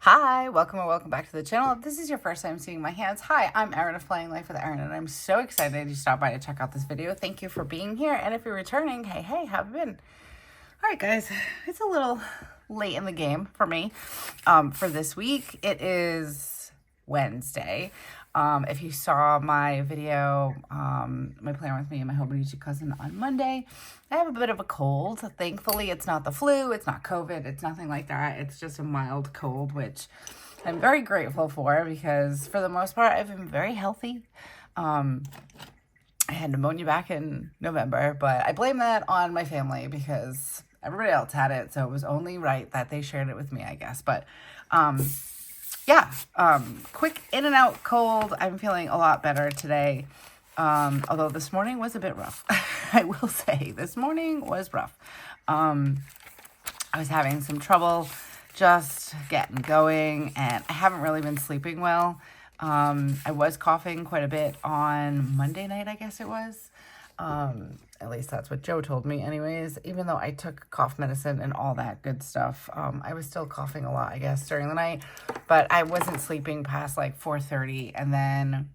Hi, welcome or welcome back to the channel. If this is your first time seeing my hands, hi, I'm Erin of Planning Life with Erin, and I'm so excited you stopped by to check out this video. Thank you for being here, and if you're returning, hey, how have you been? All right, guys, it's a little late in the game for me for this week. It is Wednesday. If you saw my video, my plan with me and my Hobonichi cousin on Monday, I have a bit of a cold. Thankfully, it's not the flu, it's not COVID, it's nothing like that. It's just a mild cold, which I'm very grateful for because for the most part, I've been very healthy. I had pneumonia back in November, but I blame that on my family because everybody else had it, so it was only right that they shared it with me, I guess. But yeah, quick in and out cold. I'm feeling a lot better today. Although this morning was a bit rough. I will say this morning was rough. I was having some trouble just getting going, and I haven't really been sleeping well. I was coughing quite a bit on Monday night, I guess it was. At least that's what Joe told me anyways. Even though I took cough medicine and all that good stuff, I was still coughing a lot, I guess, during the night. But I wasn't sleeping past like 4:30. And then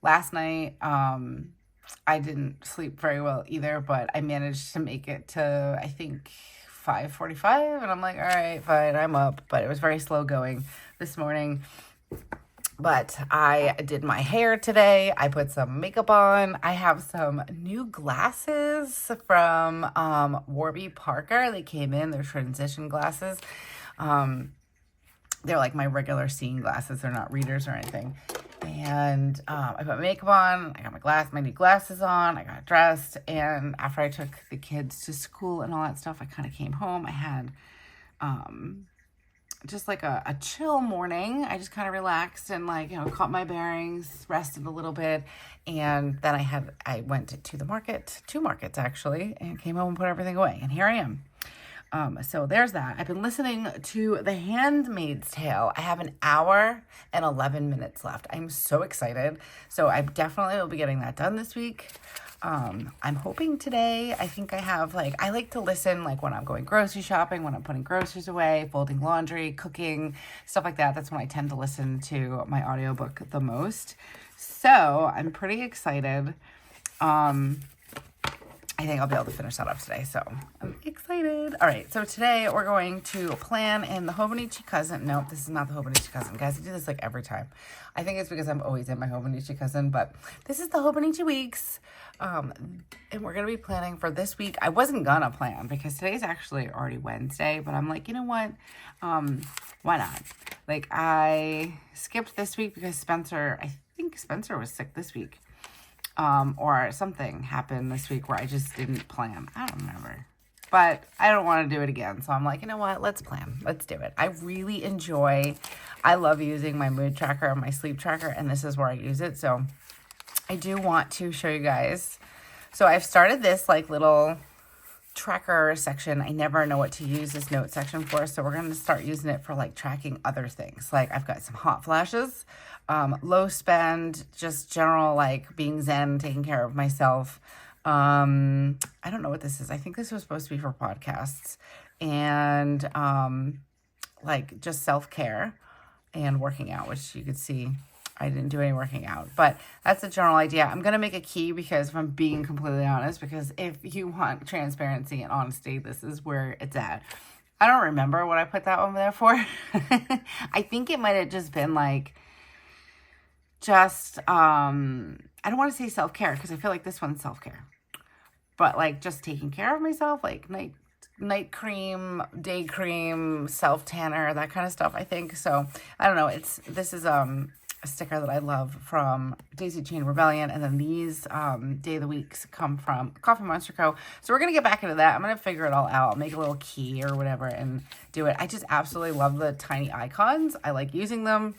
last night, I didn't sleep very well either, but I managed to make it to, I think, 5:45. And I'm like, all right, fine, I'm up. But it was very slow going this morning. But I did my hair today. I put some makeup on. I have some new glasses from Warby Parker. They came in. They're transition glasses. They're like my regular seeing glasses. They're not readers or anything. And I put makeup on. I got my new glasses on. I got dressed. And after I took the kids to school and all that stuff, I kind of came home. I had just like a chill morning. I just kind of relaxed and caught my bearings, rested a little bit. And then I went to the market, 2 markets actually, and came home and put everything away. And here I am. So there's that. I've been listening to The Handmaid's Tale. I have an hour and 11 minutes left. I'm so excited. So I definitely will be getting that done this week. I'm hoping today, I think I have I like to listen when I'm going grocery shopping, when I'm putting groceries away, folding laundry, cooking, stuff like that. That's when I tend to listen to my audiobook the most. So I'm pretty excited. I think I'll be able to finish that up today, so I'm excited. All right, so today we're going to plan in the Hobonichi Cousin. No, this is not the Hobonichi Cousin. Guys, I do this every time. I think it's because I'm always in my Hobonichi Cousin, but this is the Hobonichi Weeks, and we're going to be planning for this week. I wasn't going to plan because today's actually already Wednesday, but I'm like, you know what? Why not? I skipped this week because I think Spencer was sick this week. Or something happened this week where I just didn't plan. I don't remember. But I don't want to do it again. So I'm like, you know what? Let's plan. Let's do it. I love using my mood tracker and my sleep tracker, and this is where I use it. So I do want to show you guys. So I've started this little tracker section. I never know what to use this note section for, so we're going to start using it for tracking other things. I've got some hot flashes, low spend, just general being zen, taking care of myself. I don't know what this is. I think this was supposed to be for podcasts, and just self-care and working out, which you could see I didn't do any working out, but that's the general idea. I'm going to make a key because if I'm being completely honest, because if you want transparency and honesty, this is where it's at. I don't remember what I put that one there for. I think it might have just been I don't want to say self-care because I feel like this one's self-care, but just taking care of myself, night cream, day cream, self-tanner, that kind of stuff, I think. So I don't know. This is a sticker that I love from Daisy Chain Rebellion, and then these Day of the Weeks come from TheCoffeeMonsterzCo. So we're going to get back into that. I'm going to figure it all out. I'll make a little key or whatever and do it. I just absolutely love the tiny icons. I like using them,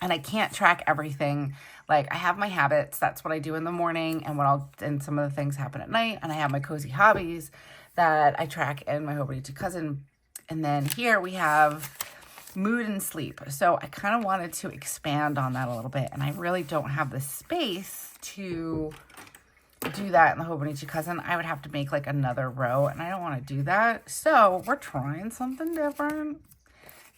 and I can't track everything. I have my habits. That's what I do in the morning, and some of the things happen at night, and I have my cozy hobbies that I track in my Hobonichi Cousin. And then here we have mood and sleep. So I kind of wanted to expand on that a little bit, and I really don't have the space to do that in the Hobonichi Cousin. I would have to make another row, and I don't want to do that. So we're trying something different.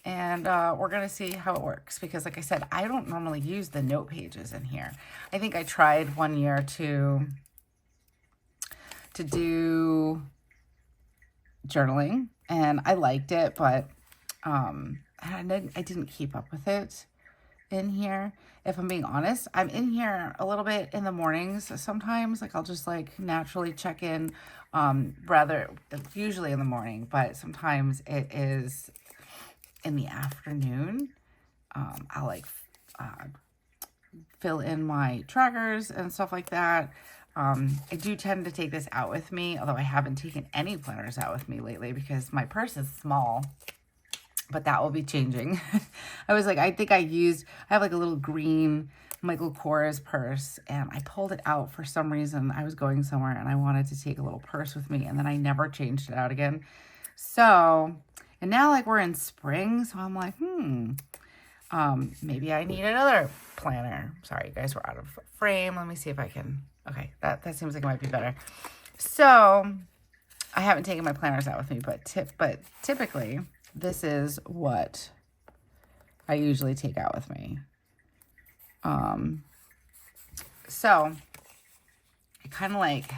And we're going to see how it works because, like I said, I don't normally use the note pages in here. I think I tried one year to do journaling, and I liked it, but I didn't keep up with it in here. If I'm being honest, I'm in here a little bit in the mornings sometimes. Like I'll just like naturally check in, usually in the morning, but sometimes it is in the afternoon. I'll like fill in my trackers and stuff like that. I do tend to take this out with me, although I haven't taken any planners out with me lately because my purse is small, but that will be changing. I was like, I have like a little green Michael Kors purse, and I pulled it out for some reason. I was going somewhere and I wanted to take a little purse with me, and then I never changed it out again. So, and now like we're in spring, so I'm like, maybe I need another planner. Sorry, guys, we're out of frame. Let me see if I can. Okay, that seems like it might be better. So, I haven't taken my planners out with me, but typically, this is what I usually take out with me. So, I kind of like,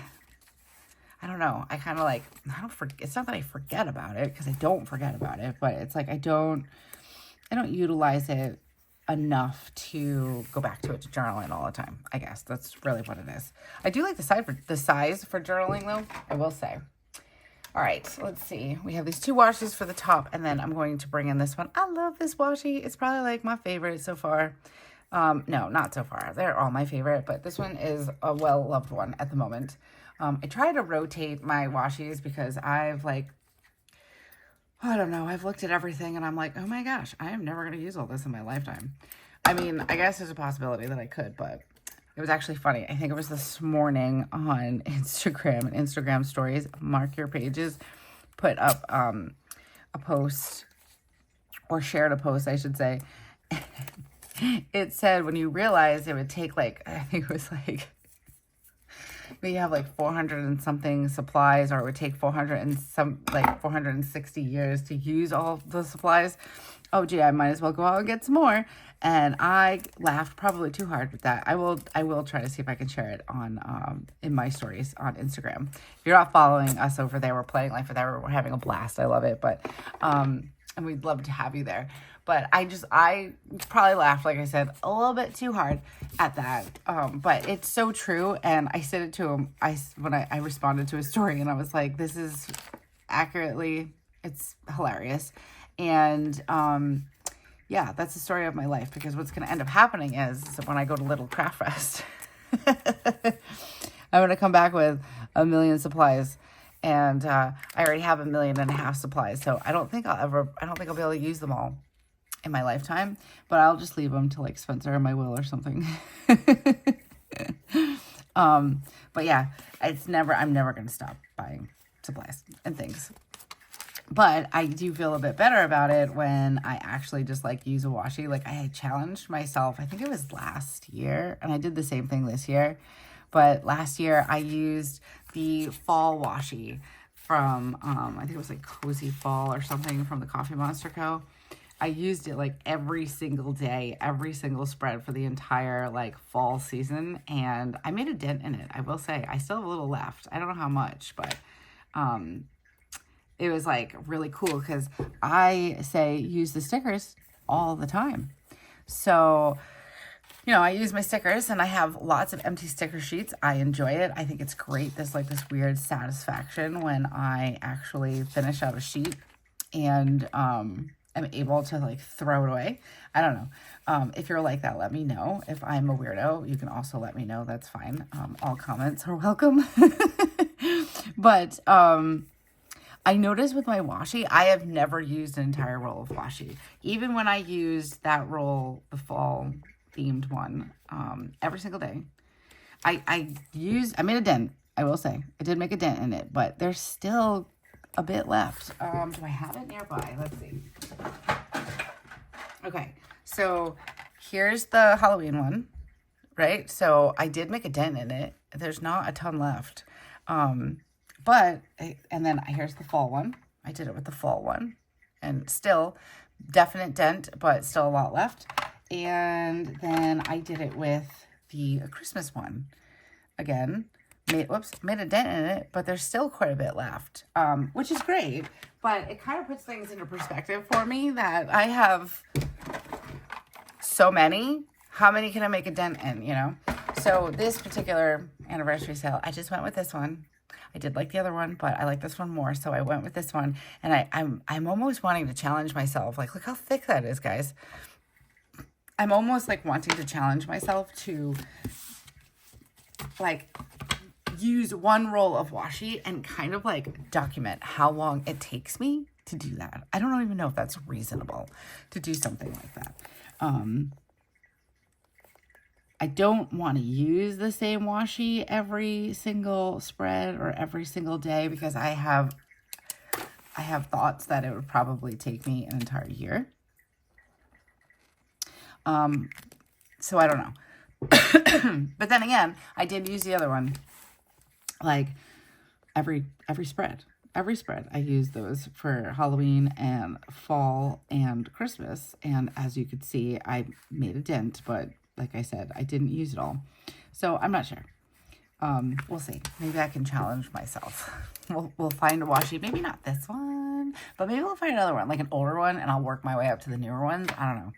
I don't know, it's not that I forget about it, because I don't forget about it, but it's like I don't utilize it enough to go back to it to journaling all the time. I guess that's really what it is. I do like the size for journaling though, I will say. All right, let's see. We have these two washes for the top, and then I'm going to bring in this one. I love this washi. It's probably like my favorite so far. No, not so far. They're all my favorite, but this one is a well-loved one at the moment. I try to rotate my washis because I've like, I don't know, I've looked at everything and I'm like, oh my gosh, I am never going to use all this in my lifetime. I mean, I guess there's a possibility that I could, but it was actually funny. I think it was this morning on Instagram and Instagram stories, Mark Your Pages, put up a post, or shared a post, I should say. It said when you realize it would take like, I think it was like, we have like 400 and something supplies, or it would take 460 years to use all the supplies. Oh gee, I might as well go out and get some more. And I laughed probably too hard with that. I will try to see if I can share it on in my stories on Instagram. If you're not following us over there, we're playing life with Erin. We're having a blast. I love it. But and we'd love to have you there. But I probably laughed, like I said, a little bit too hard at that. But it's so true. And I said it to him. When I responded to his story, and I was like, this is accurately, it's hilarious. And yeah, that's the story of my life, because what's going to end up happening is when I go to Little Craft Fest, I'm going to come back with 1 million supplies. And I already have 1.5 million supplies. So I don't think I'll be able to use them all in my lifetime, but I'll just leave them to like Spencer and my will or something. But yeah, I'm never going to stop buying supplies and things. But I do feel a bit better about it when I actually just like use a washi. Like I challenged myself, I think it was last year, and I did the same thing this year. But last year I used the fall washi from, I think it was like Cozy Fall or something from TheCoffeeMonsterzCo. I used it like every single day, every single spread for the entire like fall season. And I made a dent in it, I will say. I still have a little left. I don't know how much, but it was like really cool because I say use the stickers all the time. So, you know, I use my stickers and I have lots of empty sticker sheets. I enjoy it. I think it's great. There's like this weird satisfaction when I actually finish out a sheet and I'm able to like throw it away. I don't know. If you're like that, let me know. If I'm a weirdo, you can also let me know. That's fine. All comments are welcome. But I noticed with my washi, I have never used an entire roll of washi. Even when I used that roll, the fall themed one, every single day, I made a dent, I will say. I did make a dent in it, but there's still a bit left. Do I have it nearby? Let's see. Okay, so here's the Halloween one, right? So I did make a dent in it. There's not a ton left. And then here's the fall one. I did it with the fall one. And still, definite dent, but still a lot left. And then I did it with the Christmas one. Again, made a dent in it, but there's still quite a bit left, which is great. But it kind of puts things into perspective for me that I have so many. How many can I make a dent in, you know? So this particular anniversary sale, I just went with this one. I did like the other one, but I like this one more, so I went with this one. And I'm almost wanting to challenge myself. Like, look how thick that is, guys. I'm almost like wanting to challenge myself to like use one roll of washi and kind of like document how long it takes me to do that. I don't even know if that's reasonable to do something like that. I don't want to use the same washi every single spread or every single day because I have thoughts that it would probably take me an entire year. So I don't know. But then again, I did use the other one like every spread. Every spread. I use those for Halloween and fall and Christmas. And as you could see, I made a dent, but like I said, I didn't use it all. So I'm not sure. We'll see. Maybe I can challenge myself. We'll find a washi. Maybe not this one, but maybe we'll find another one, like an older one, and I'll work my way up to the newer ones. I don't know.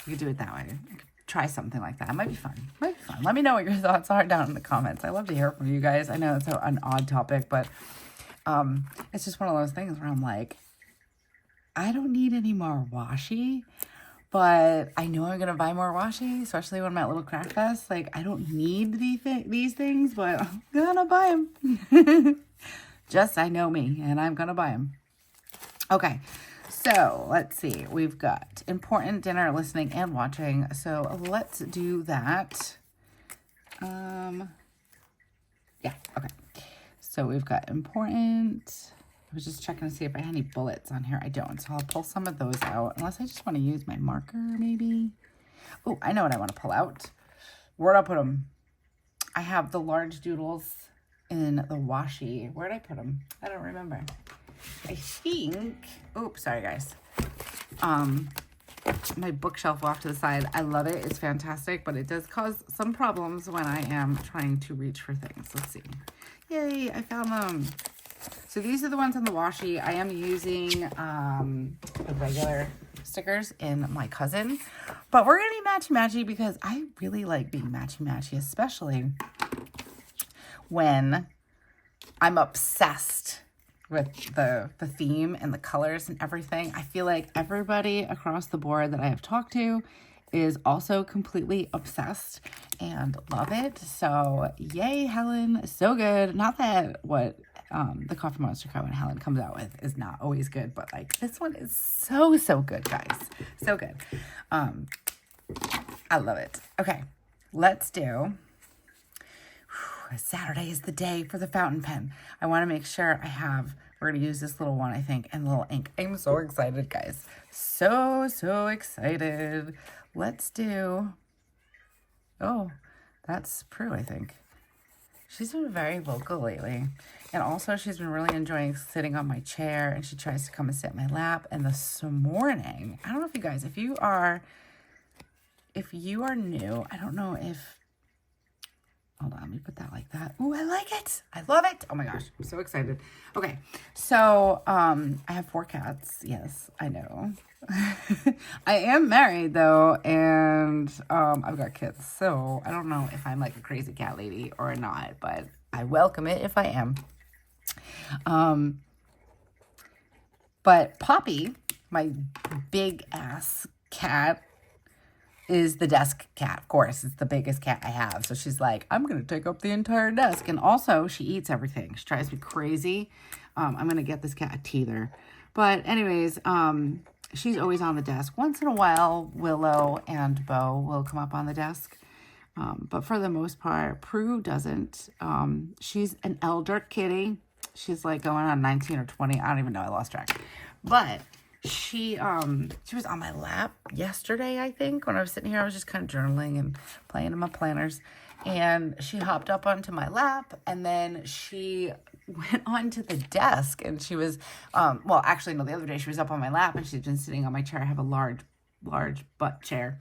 We could do it that way. I could try something like that. It might be fun. Might be fun. Let me know what your thoughts are down in the comments. I love to hear from you guys. I know it's an odd topic, but it's just one of those things where I'm like, I don't need any more washi, but I know I'm going to buy more washi, especially when I'm at Little Craft Fest. Like, I don't need these things, but I'm going to buy them. Just, I know me, and I'm going to buy them. Okay, so let's see. We've got important dinner, listening, and watching. So let's do that. Yeah, okay. So we've got important. I was just checking to see if I had any bullets on here. I don't, so I'll pull some of those out. Unless I just want to use my marker, maybe. Oh, I know what I want to pull out. Where'd I put them? I have the large doodles in the washi. Where'd I put them? I don't remember. I think, oops, sorry guys. My bookshelf off to the side. I love it. It's fantastic, but it does cause some problems when I am trying to reach for things. Let's see. Yay, I found them. So these are the ones on the washi. I am using the regular stickers in my Cousin, but we're gonna be matchy-matchy because I really like being matchy-matchy, especially when I'm obsessed with the theme and the colors and everything. I feel like everybody across the board that I have talked to is also completely obsessed and love it. So yay, Helen, so good. Not that what the TheCoffeeMonsterzCo and Helen comes out with is not always good, but like this one is so good, guys. So good. I love it. Okay, let's do. Saturday is the day for the fountain pen. I want to make sure I have, we're going to use this little one, I think, and a little ink. I'm so excited, guys. So excited. Let's do, oh, that's Prue, I think. She's been very vocal lately. And also she's been really enjoying sitting on my chair, and she tries to come and sit in my lap. And this morning, I don't know if you guys, if you are new, I don't know if, hold on, let me put that like that. Ooh, I like it. I love it. Oh my gosh, I'm so excited. Okay, so I have 4 cats. Yes, I know. I am married though, and I've got kids. So I don't know if I'm like a crazy cat lady or not, but I welcome it if I am. But Poppy, my big ass cat, is the desk cat. Of course, it's the biggest cat I have. So she's like, I'm going to take up the entire desk. And also, she eats everything. She drives me crazy. I'm going to get this cat a teether. But anyways, she's always on the desk. Once in a while, Willow and Bo will come up on the desk. But for the most part, Prue doesn't. She's an elder kitty. She's like going on 19 or 20. I don't even know. I lost track. But she was on my lap yesterday, I think. When I was sitting here, I was just kind of journaling and playing in my planners. And she hopped up onto my lap, and then she went onto the desk and she was, well, actually, no, the other day she was up on my lap and she's been sitting on my chair. I have a large butt chair.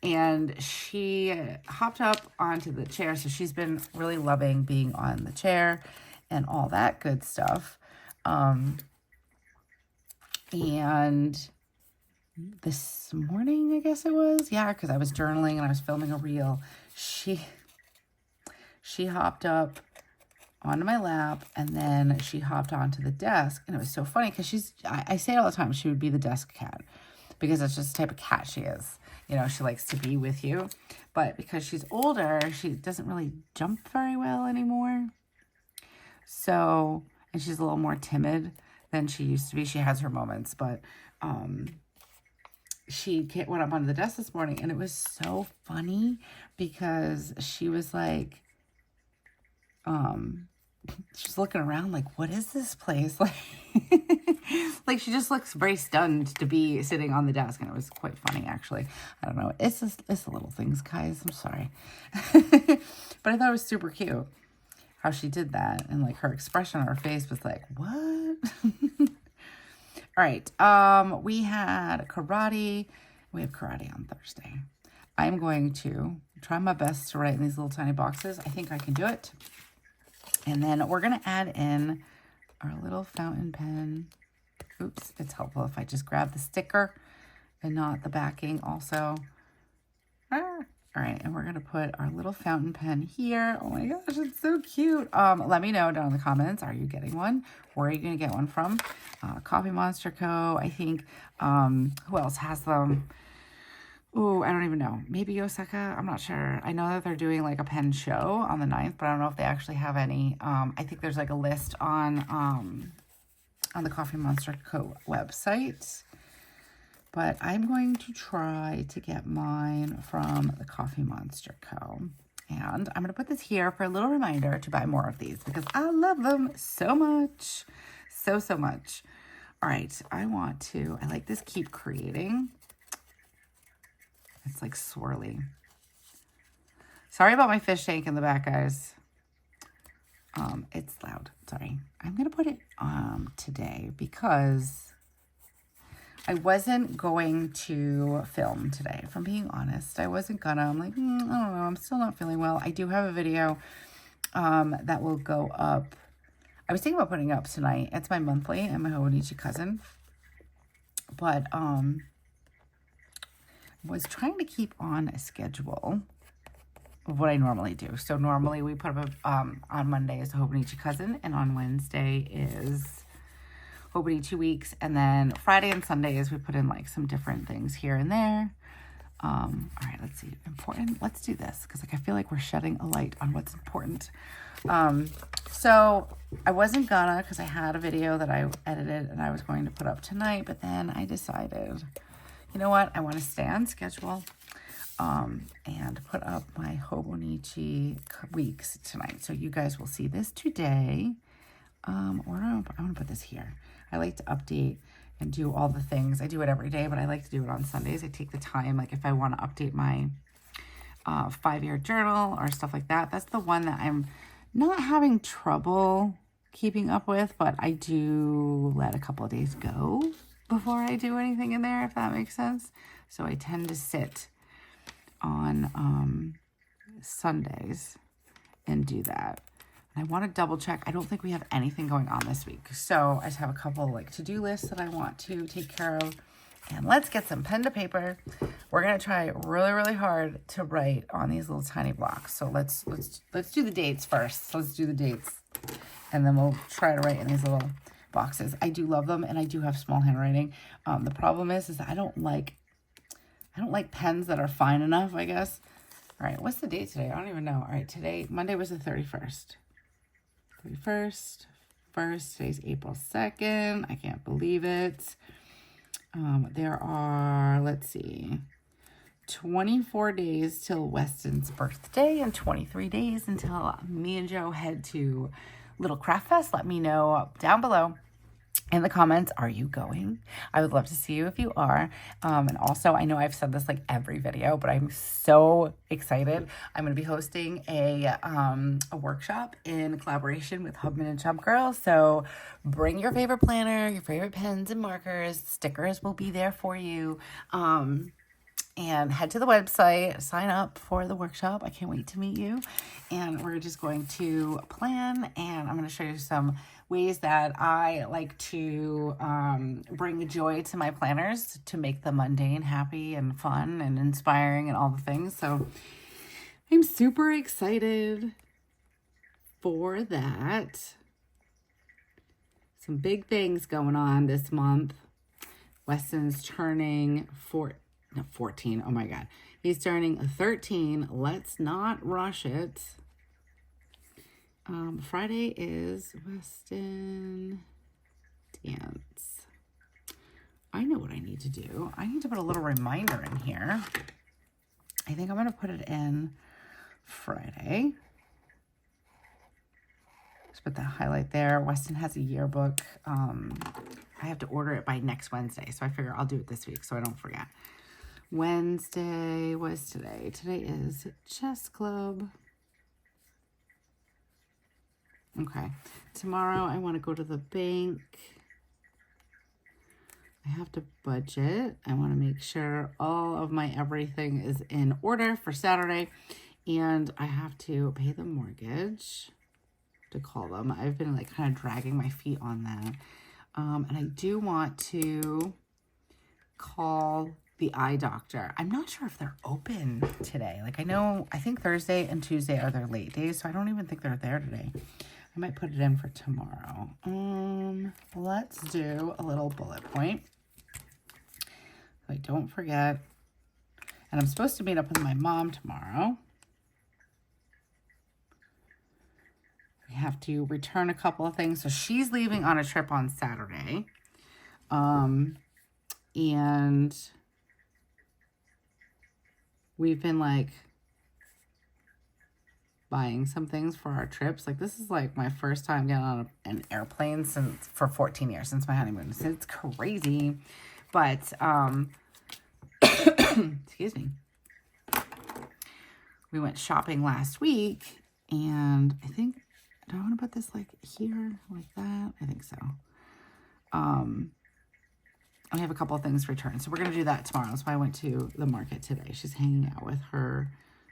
And she hopped up onto the chair. So she's been really loving being on the chair and all that good stuff. And this morning, I guess it was, yeah, because I was journaling and I was filming a reel. She hopped up onto my lap and then she hopped onto the desk. And it was so funny because I say it all the time, she would be the desk cat because that's just the type of cat she is. You know, she likes to be with you. But because she's older, she doesn't really jump very well anymore. So, and she's a little more timid than she used to be. She has her moments, but she went up onto the desk this morning and it was so funny because she was like, she's looking around like, what is this place? Like she just looks very stunned to be sitting on the desk. And it was quite funny, actually. I don't know. It's the little things, guys. I'm sorry. But I thought it was super cute how she did that. And like her expression on her face was like, what? All right. We had karate. We have karate on Thursday. I'm going to try my best to write in these little tiny boxes. I think I can do it. And then we're going to add in our little fountain pen. Oops, it's helpful if I just grab the sticker and not the backing also. All right, and we're going to put our little fountain pen here. Oh my gosh, it's so cute. Let me know down in the comments, are you getting one? Where are you going to get one from? CoffeeMonsterzCo, I think. Who else has them? Ooh, I don't even know. Maybe Osaka. I'm not sure. I know that they're doing like a pen show on the 9th, but I don't know if they actually have any. I think there's like a list on the CoffeeMonsterzCo website. But I'm going to try to get mine from the CoffeeMonsterzCo. And I'm going to put this here for a little reminder to buy more of these because I love them so much. So much. All right. I like this Keep Creating. It's like swirly. Sorry about my fish tank in the back, guys. It's loud. Sorry. I'm going to put it today because I wasn't going to film today. If I'm being honest, I wasn't gonna. I'm like, I don't know. I'm still not feeling well. I do have a video that will go up. I was thinking about putting it up tonight. It's my monthly and my Hobonichi Cousin. But was trying to keep on a schedule of what I normally do. So normally we put up on Monday is the Hobonichi Cousin, and on Wednesday is Hobonichi Weeks, and then Friday and Sundays we put in like some different things here and there. All right, let's see. Important. Let's do this because like I feel like we're shedding a light on what's important. So I wasn't gonna because I had a video that I edited and I was going to put up tonight, but then I decided, you know what? I want to stay on schedule and put up my Hobonichi Weeks tonight. So you guys will see this today. I'm going to put this here. I like to update and do all the things. I do it every day, but I like to do it on Sundays. I take the time, like if I want to update my 5-year journal or stuff like that. That's the one that I'm not having trouble keeping up with, but I do let a couple of days go before I do anything in there, if that makes sense. So I tend to sit on Sundays and do that. And I want to double check. I don't think we have anything going on this week. So I just have a couple like to-do lists that I want to take care of. And let's get some pen to paper. We're going to try really, really hard to write on these little tiny blocks. So let's do the dates first. Let's do the dates. And then we'll try to write in these little boxes. I do love them, and I do have small handwriting. The problem is that I don't like pens that are fine enough, I guess. All right, what's the date today? I don't even know. All right, today, Monday was the 31st. 1st, today's April 2nd. I can't believe it. There are, let's see, 24 days till Weston's birthday and 23 days until me and Joe head to Little Craft Fest. Let me know down below in the comments, are you going? I would love to see you if you are. And also, I know I've said this like every video, but I'm so excited. I'm going to be hosting a workshop in collaboration with Hubman and Chubgirl. So bring your favorite planner, your favorite pens and markers. Stickers will be there for you. And head to the website, sign up for the workshop. I can't wait to meet you. And we're just going to plan, and I'm going to show you some ways that I like to bring joy to my planners to make the mundane happy and fun and inspiring and all the things. So I'm super excited for that. Some big things going on this month. Weston's turning 14. Oh my God. He's turning 13. Let's not rush it. Friday is Weston dance. I know what I need to do. I need to put a little reminder in here. I think I'm going to put it in Friday. Just put that highlight there. Weston has a yearbook. I have to order it by next Wednesday, so I figure I'll do it this week so I don't forget. Wednesday was today. Today is chess club. Okay. Tomorrow I want to go to the bank. I have to budget. I want to make sure all of my everything is in order for Saturday. And I have to pay the mortgage, to call them. I've been like kind of dragging my feet on that. And I do want to call the eye doctor. I'm not sure if they're open today. Like I think Thursday and Tuesday are their late days, so I don't even think they're there today. I might put it in for tomorrow. Let's do a little bullet point. So I don't forget. And I'm supposed to meet up with my mom tomorrow. We have to return a couple of things. So she's leaving on a trip on Saturday. And we've been like buying some things for our trips. Like this is like my first time getting on an airplane for 14 years, since my honeymoon. So it's crazy. But excuse me. We went shopping last week, and I think, do I want to put this like here, like that? I think so. I have a couple of things returned, so we're going to do that tomorrow. So I went to the market today. She's hanging out with her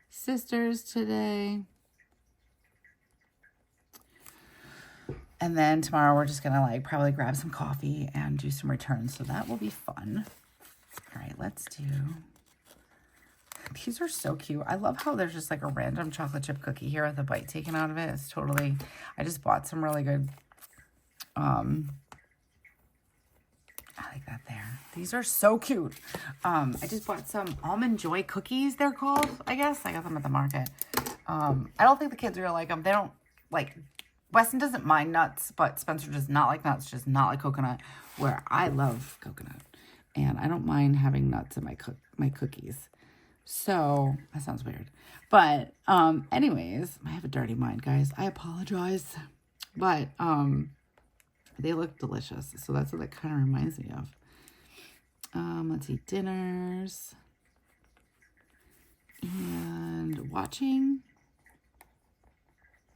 sisters today. And then tomorrow we're just going to like probably grab some coffee and do some returns. So that will be fun. All right, let's do. These are so cute. I love how there's just like a random chocolate chip cookie here with a bite taken out of it. It's totally, I just bought some really good, I like that there. These are so cute. I just bought some Almond Joy cookies, they're called, I guess. I got them at the market. I don't think the kids are gonna like them. They don't like, Weston doesn't mind nuts, but Spencer does not like nuts, does not like coconut, where I love coconut. And I don't mind having nuts in my cookies. So, that sounds weird. But, anyways, I have a dirty mind, guys. I apologize. But, they look delicious. So, that's what that kind of reminds me of. Let's see, dinners. And watching.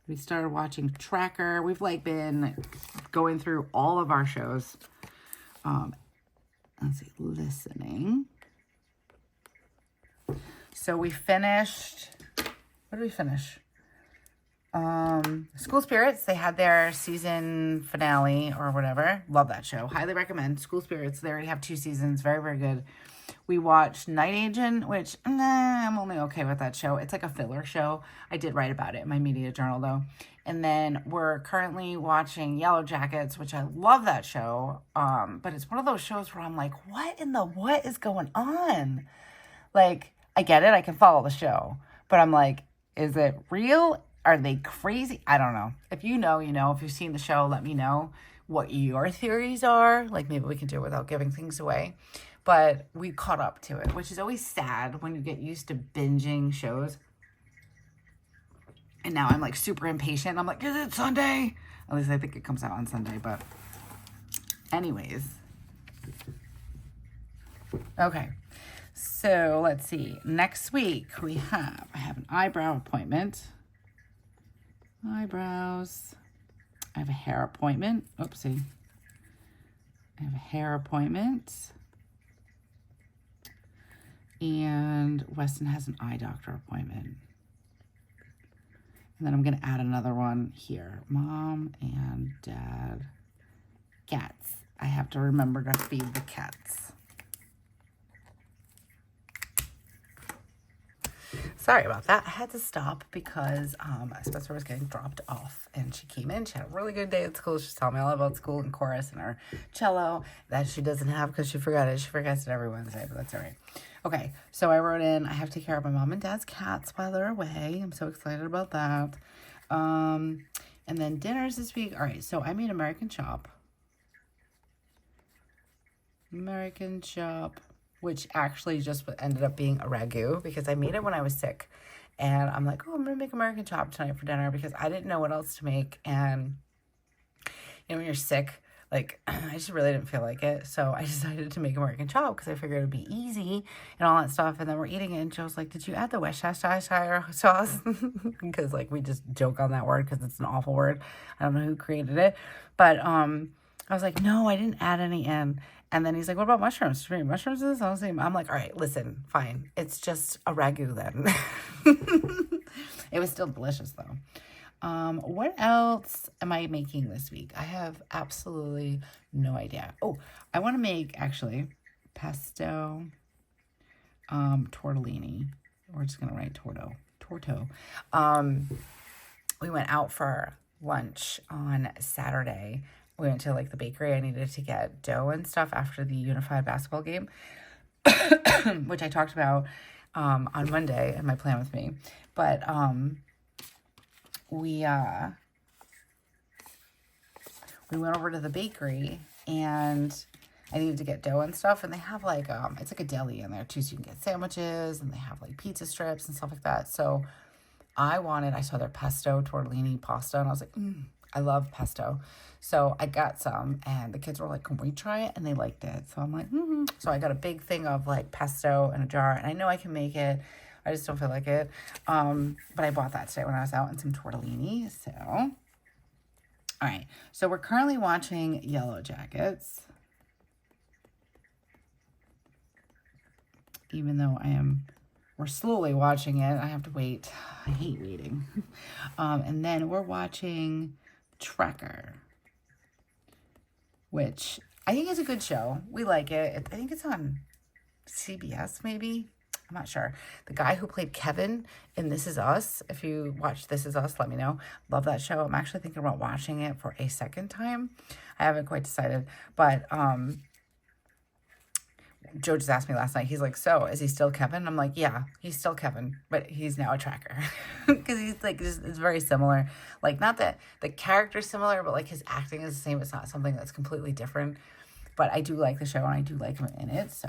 We started watching Tracker. We've like been going through all of our shows. Let's see, listening. So we finished, what did we finish? School Spirits. They had their season finale or whatever. Love that show. Highly recommend. School Spirits. They already have 2 seasons. Very, very good. We watched Night Agent, which I'm only okay with that show. It's like a filler show. I did write about it in my media journal though. And then we're currently watching Yellow Jackets, which I love that show. But it's one of those shows where I'm like, what is going on? Like, I get it. I can follow the show. But I'm like, is it real? Are they crazy? I don't know. If you know, you know. If you've seen the show, let me know what your theories are. Like, maybe we can do it without giving things away. But we caught up to it, which is always sad when you get used to binging shows. And now I'm like super impatient. I'm like, is it Sunday? At least I think it comes out on Sunday. But Anyways. Okay. So let's see. Next week I have an eyebrow appointment. Eyebrows. I have a hair appointment. Oopsie. I have a hair appointment. And Weston has an eye doctor appointment. And then I'm going to add another one here. Mom and Dad. Cats. I have to remember to feed the cats. Sorry about that. I had to stop because Spencer was getting dropped off and she came in. She had a really good day at school. She's telling me all about school and chorus and her cello that she doesn't have because she forgot it. She forgets it every Wednesday, but that's all right. Okay, so I wrote in, I have to take care of my mom and dad's cats while they're away. I'm so excited about that. And then dinners this week. All right, so I made American chop. Which actually just ended up being a ragu because I made it when I was sick. And I'm like, oh, I'm going to make American chop tonight for dinner because I didn't know what else to make. And, when you're sick, like, I just really didn't feel like it. So I decided to make American chop because I figured it would be easy and all that stuff. And then we're eating it. And Joe's like, did you add the Worcestershire sauce? Because, like, we just joke on that word because it's an awful word. I don't know who created it. But I was like, no, I didn't add any in. And then he's like, what about mushrooms? Should we make mushrooms in this? I'm like, all right, listen, fine. It's just a ragu then. It was still delicious though. What else am I making this week? I have absolutely no idea. Oh, I want to make actually pesto tortellini. We're just going to write torto. We went out for lunch on Saturday. We went to like the bakery. I needed to get dough and stuff after the unified basketball game, which I talked about on Monday in my plan with me. But we went over to the bakery and I needed to get dough and stuff. And they have like it's like a deli in there too, so you can get sandwiches and they have like pizza strips and stuff like that. So I saw their pesto tortellini pasta and I was like, I love pesto. So I got some and the kids were like, can we try it? And they liked it. So I'm like, So I got a big thing of like pesto in a jar and I know I can make it. I just don't feel like it. But I bought that today when I was out and some tortellini. So, all right. So we're currently watching Yellow Jackets. Even though we're slowly watching it. I have to wait. I hate waiting. And then we're watching Tracker, which I think is a good show. We like it. I think it's on CBS maybe. I'm not sure. The guy who played Kevin in This Is Us. If you watch This Is Us, let me know. Love that show. I'm actually thinking about watching it for a second time. I haven't quite decided. But Joe just asked me last night. He's like, so is he still Kevin? I'm like, yeah, he's still Kevin, but he's now a tracker. Because he's like, it's very similar. Like, not that the character's similar, but like his acting is the same. It's not something that's completely different. But I do like the show and I do like him in it. So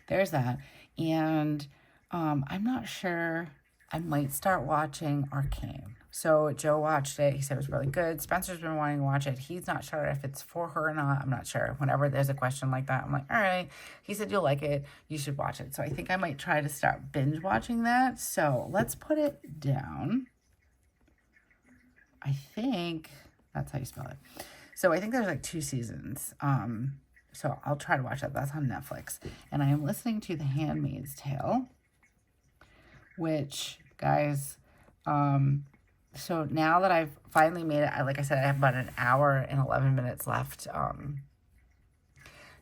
there's that. And I'm not sure. I might start watching Arcane. So Joe watched it. He said it was really good. Spencer's been wanting to watch it. He's not sure if it's for her or not. I'm not sure. Whenever there's a question like that, I'm like, all right. He said you'll like it. You should watch it. So I think I might try to start binge watching that. So let's put it down. I think that's how you spell it. So I think there's like 2 seasons. So I'll try to watch that. That's on Netflix. And I am listening to The Handmaid's Tale, which, guys, so now that I've finally made it, like I said, I have about an hour and 11 minutes left to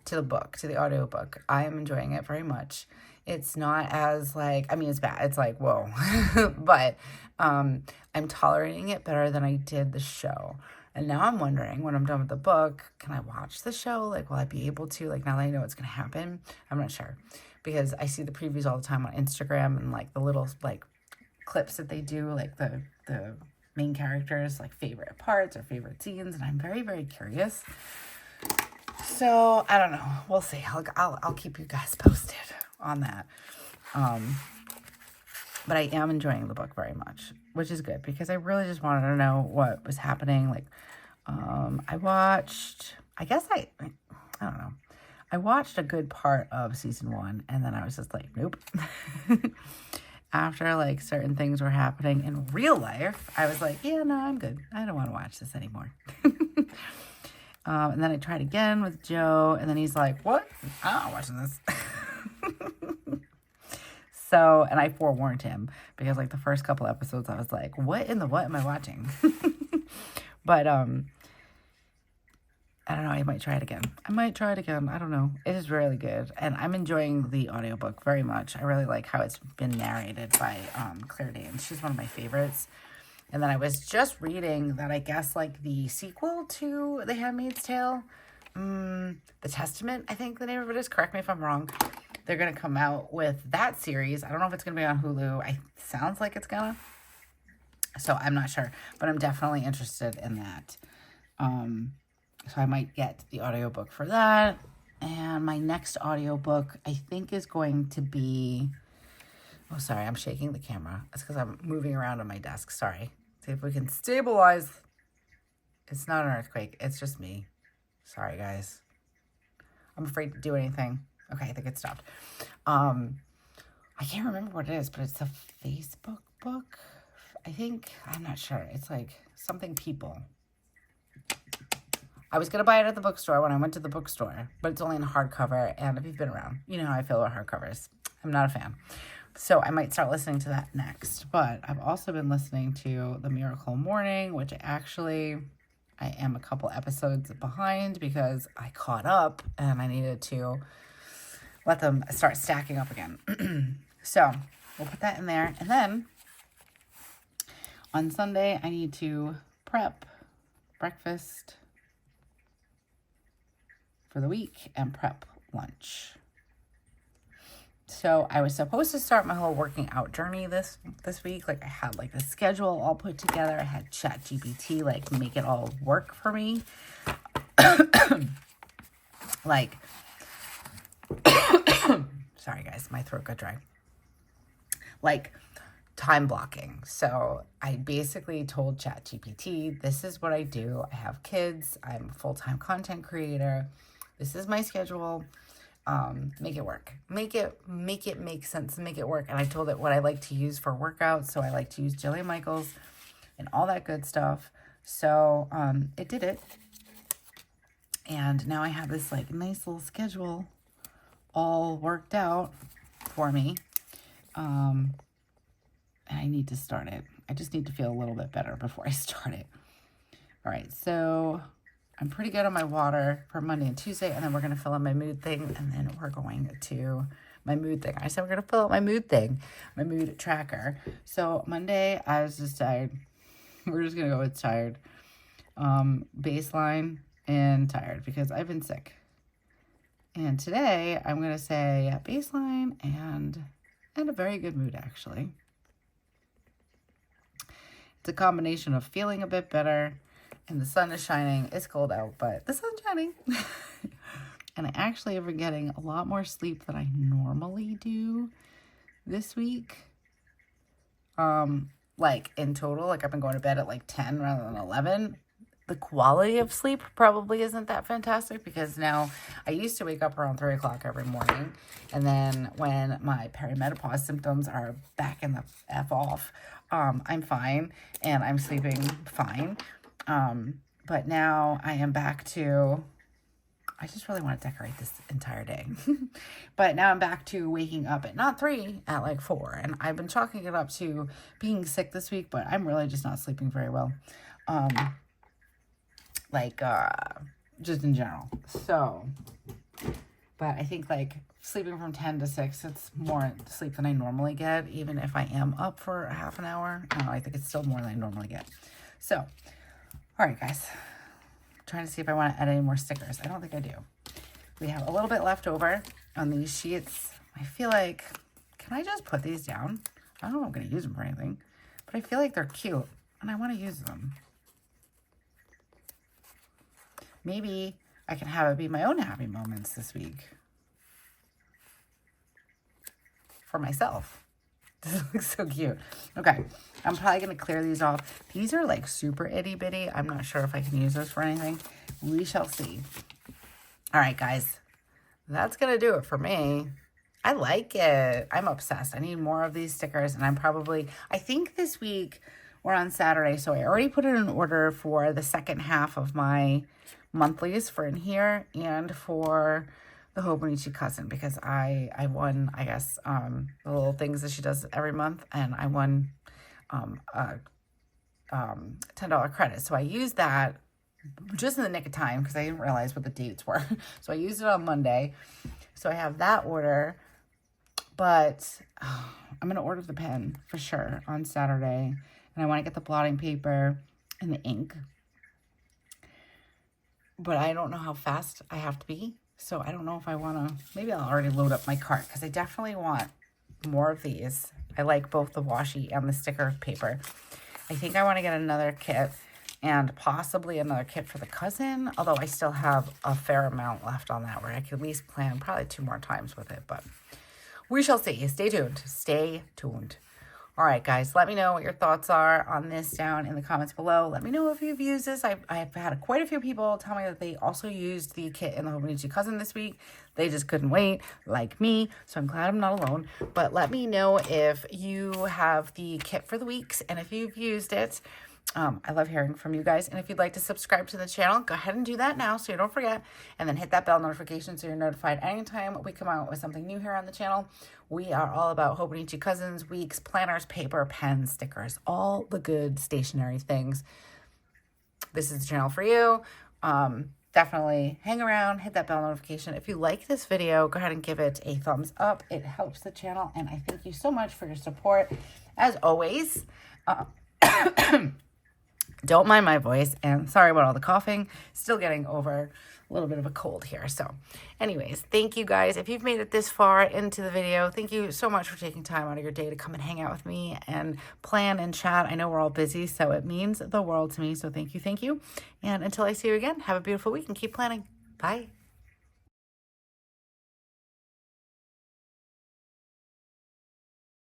the audiobook. I am enjoying it very much. It's not as like, I mean, it's bad. It's like, whoa. But I'm tolerating it better than I did the show. And now I'm wondering, when I'm done with the book, can I watch the show? Like, will I be able to? Like, now that I know what's going to happen, I'm not sure. Because I see the previews all the time on Instagram and, like, the little, like, clips that they do, like, the main characters, like, favorite parts or favorite scenes. And I'm very, very curious. So, I don't know. We'll see. I'll keep you guys posted on that. But I am enjoying the book very much, which is good because I really just wanted to know what was happening. Like, I watched, I guess I don't know. I watched a good part of season 1 and then I was just like, nope. After like certain things were happening in real life, I was like, yeah, no, I'm good. I don't want to watch this anymore. And then I tried again with Joe, and then he's like, what? I'm not watching this. So, and I forewarned him because like the first couple episodes, I was like, what in the what am I watching? But, I don't know. I might try it again. I don't know. It is really good. And I'm enjoying the audiobook very much. I really like how it's been narrated by Claire Danes. She's one of my favorites. And then I was just reading that I guess like the sequel to The Handmaid's Tale, The Testament, I think the name of it is. Correct me if I'm wrong. They're going to come out with that series. I don't know if it's going to be on Hulu. Sounds like it's going to. So I'm not sure. But I'm definitely interested in that. So I might get the audiobook for that. And my next audiobook, I think, is going to be... Oh, sorry, I'm shaking the camera. It's because I'm moving around on my desk. Sorry. See if we can stabilize. It's not an earthquake. It's just me. Sorry, guys. I'm afraid to do anything. Okay, I think it stopped. I can't remember what it is, but it's a Facebook book. I think, I'm not sure. It's like something people. I was going to buy it at the bookstore when I went to the bookstore, but it's only in hardcover. And if you've been around, you know how I feel about hardcovers. I'm not a fan. So I might start listening to that next. But I've also been listening to The Miracle Morning, which I am a couple episodes behind because I caught up and I needed to let them start stacking up again. So we'll put that in there. And then on Sunday, I need to prep breakfast for the week and prep lunch. So I was supposed to start my whole working out journey this week. Like I had like the schedule all put together. I had ChatGPT like make it all work for me. Like, sorry guys, my throat got dry. Like time blocking. So I basically told ChatGPT, this is what I do. I have kids. I'm a full-time content creator. This is my schedule. Make it work. Make it make sense and make it work. And I told it what I like to use for workouts. So I like to use Jillian Michaels and all that good stuff. So it did it. And now I have this like nice little schedule all worked out for me. And I need to start it. I just need to feel a little bit better before I start it. All right, so I'm pretty good on my water for Monday and Tuesday, and then we're going to fill out my mood thing, and then we're going to my mood thing. I said we're going to fill out my mood thing, my mood tracker. So Monday, I was just tired. We're just going to go with tired. Baseline and tired because I've been sick. And today, I'm going to say baseline and a very good mood, actually. It's a combination of feeling a bit better, and the sun is shining. It's cold out, but the sun's shining. And I actually have been getting a lot more sleep than I normally do this week. Like in total, like I've been going to bed at like 10 rather than 11. The quality of sleep probably isn't that fantastic because now I used to wake up around 3 o'clock every morning. And then when my perimenopause symptoms are back in the F off, I'm fine and I'm sleeping fine. But now I am back to, I just really want to decorate this entire day. But now I'm back to waking up at not 3, at like 4. And I've been chalking it up to being sick this week, but I'm really just not sleeping very well. Just in general. So, but I think like sleeping from 10 to 6, it's more sleep than I normally get, even if I am up for a half an hour. I think it's still more than I normally get. So, all right, guys. I'm trying to see if I want to add any more stickers. I don't think I do. We have a little bit left over on these sheets. I feel like, can I just put these down? I don't know if I'm going to use them for anything, but I feel like they're cute and I want to use them. Maybe I can have it be my own happy moments this week. For myself. This looks so cute. Okay, I'm probably going to clear these off. These are like super itty bitty. I'm not sure if I can use those for anything. We shall see. All right, guys, that's going to do it for me. I like it. I'm obsessed. I need more of these stickers, and I think this week we're on Saturday, so I already put in an order for the second half of my monthlies for in here and for the Hobonichi Cousin, because I won, I guess, the little things that she does every month, and I won a $10 credit. So I used that just in the nick of time because I didn't realize what the dates were. So I used it on Monday. So I have that order, but I'm going to order the pen for sure on Saturday. And I want to get the blotting paper and the ink. But I don't know how fast I have to be. So I don't know if I want to, maybe I'll already load up my cart because I definitely want more of these. I like both the washi and the sticker paper. I think I want to get another kit and possibly another kit for the cousin, although I still have a fair amount left on that where I could at least plan probably 2 more times with it, but we shall see. Stay tuned. Stay tuned. All right, guys, let me know what your thoughts are on this down in the comments below. Let me know if you've used this. I've had quite a few people tell me that they also used the kit in the Hobonichi Cousin this week. They just couldn't wait, like me, so I'm glad I'm not alone. But let me know if you have the kit for the weeks and if you've used it. I love hearing from you guys. And if you'd like to subscribe to the channel, go ahead and do that now so you don't forget. And then hit that bell notification so you're notified anytime we come out with something new here on the channel. We are all about Hobonichi Cousins, weeks, planners, paper, pens, stickers, all the good stationery things. This is the channel for you. Definitely hang around, hit that bell notification. If you like this video, go ahead and give it a thumbs up. It helps the channel. And I thank you so much for your support. As always, don't mind my voice, and sorry about all the coughing. Still getting over a little bit of a cold here. So anyways, thank you guys. If you've made it this far into the video, thank you so much for taking time out of your day to come and hang out with me and plan and chat. I know we're all busy, so it means the world to me. So thank you, thank you. And until I see you again, have a beautiful week and keep planning. Bye.